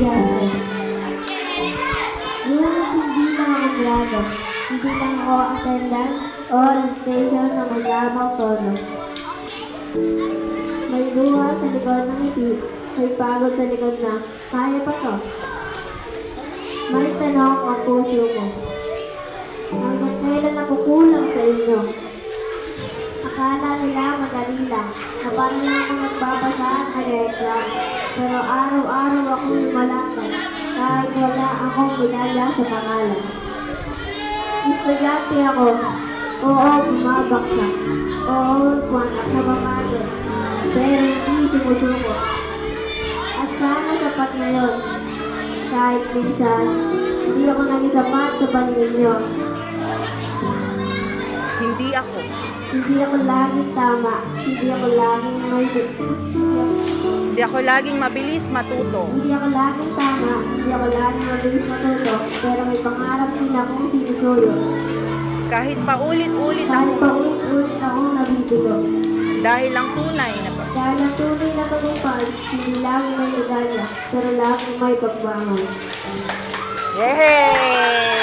estudyante. Ngunit hindi lang ako grado, hindi lang ako attendant o station na may lamang tono. May luha sa likod ng ngiti, may pagod sa likod na, kaya pa to. May tanong ang puso mo. Hanggang kailan ako kulang sa inyo? Akala nila madali lang, na parang lang ako nagbabasa at nag-exam. Pero araw-araw ako lumalakad, kahit wala akong medalya sa pangalan. Estudyante ako, oo, bumabaksak, oo, kuwanak na bangado, pero hindi sumusuko. At sana sapat na yun, kahit minsan, hindi ako naging sapat sa paningin nyo. Hindi ako. Hindi ako laging tama, hindi ako laging may Hindi ako laging mabilis matuto. Hindi ako laging tama, hindi ako laging mabilis matuto, pero may pangarap din akong sinusuyo. Kahit paulit-ulit Kahit ako. paulit-ulit akong nabibigo. Dahil ang tunay na Dahil ang tunay na tagumpay, hindi laging may medalya, pero laging may pagbangon. Yehey!